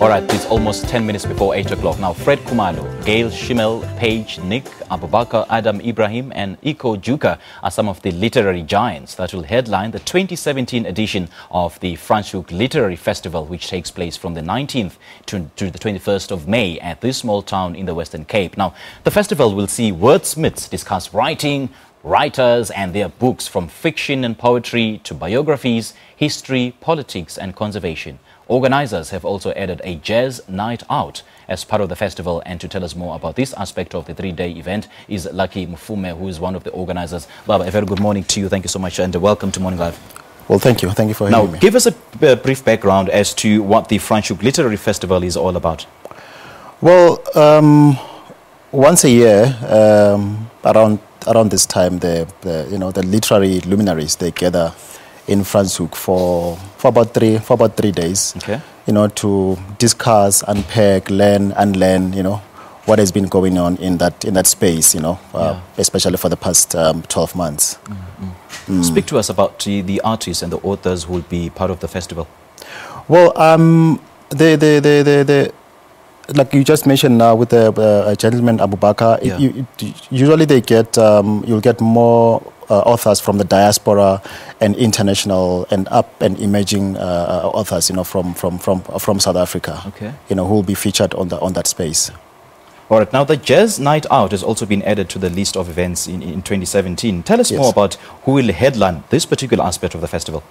All right, it's almost 10 minutes before 8 o'clock. Now, Fred Khumalo, Gail Schimmel, Paige Nick, Abubakar, Ibrahim and Ekow are some of the literary giants that will headline the 2017 edition of the Franschhoek Literary Festival, which takes place from the 19th to the 21st of May at this small town in the Western Cape. Now, the festival will see wordsmiths discuss writing, writers and their books, from fiction and poetry to biographies, history, politics and conservation. Organisers have also added a jazz night out as part of the festival, and to tell us more about this aspect of the three-day event is Lucky Mofomme, who is one of the organisers. Baba, a very good morning to you. Thank you so much and welcome to Morning Live. Well, thank you. Thank you for having me. Now, give us a brief background as to what the Franschhoek Literary Festival is all about. Well, once a year, around this time, the literary luminaries, they gather in Franschhoek for about three days. Okay. To discuss, unpack, learn, unlearn, what has been going on in that space, especially for the past 12 months. Speak to us about the artists and the authors who will be part of the festival. Well, like you just mentioned now with the gentleman Abubakar, usually they get you'll get more authors from the diaspora and international and up and emerging authors, from South Africa. Okay. Who will be featured on that space. All right. Now, the Jazz Night Out has also been added to the list of events in 2017. Tell us more about who will headline this particular aspect of the festival.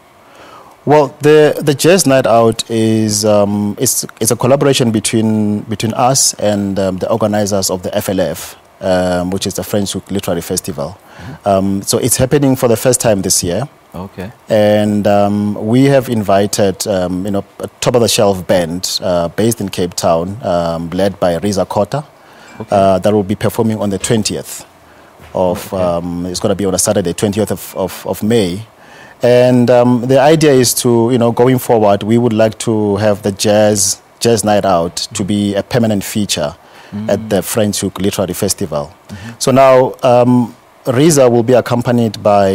Well, the Jazz Night Out is it's a collaboration between us and the organisers of the FLF, which is the Franschhoek Literary Festival. So it's happening for the first time this year. Okay. And we have invited a top of the shelf band based in Cape Town, led by Riza Kota, that will be performing on the 20th of it's going to be on a Saturday, 20th of May. And the idea is to, going forward, we would like to have the Jazz Night Out to be a permanent feature at the Franschhoek Literary Festival. So now Riza will be accompanied by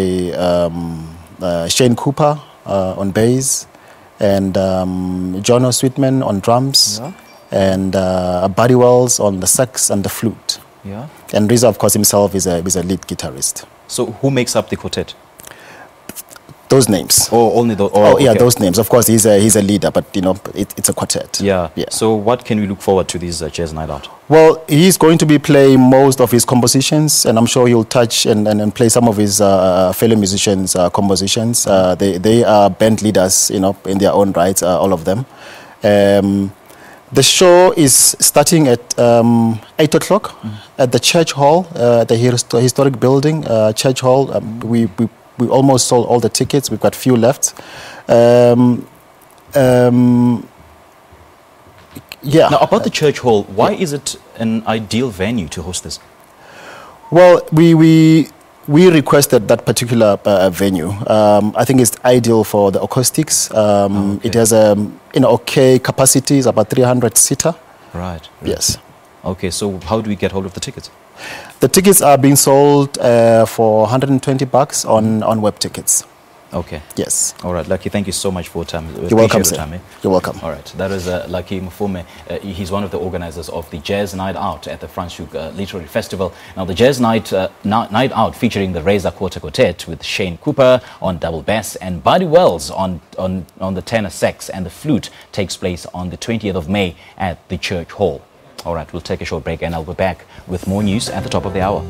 Shane Cooper on bass, and Jono Sweetman on drums, and Buddy Wells on the sax and the flute. Yeah. And Riza, of course, himself is a lead guitarist. So who makes up the quartet? Those names. Oh, only those. Yeah, those names. Of course, he's a leader, but it's a quartet. Yeah. So what can we look forward to this Jazz Night Out? Well, he's going to be playing most of his compositions, and I'm sure he'll touch and play some of his fellow musicians' compositions. They are band leaders, in their own rights, all of them. The show is starting at 8 o'clock at the Church Hall, the historic building, Church Hall. We almost sold all the tickets. We've got few left. Now, about the Church Hall, why is it an ideal venue to host this? Well, we requested that particular venue. I think it's ideal for the acoustics. It has okay capacity, it's about 300 seater. Right. Yes. Okay, so how do we get hold of the tickets? The tickets are being sold for $120 on web tickets. Okay. Yes. All right, Lucky, thank you so much for your time. You're welcome, sir. You're welcome. All right, that is Lucky Mofomme. He's one of the organisers of the Jazz Night Out at the Franschhoek Literary Festival. Now, the Jazz Night Out featuring the Riza Kota Quartet with Shane Cooper on double bass and Buddy Wells on the tenor sax and the flute takes place on the 20th of May at the Church Hall. All right, we'll take a short break and I'll be back with more news at the top of the hour.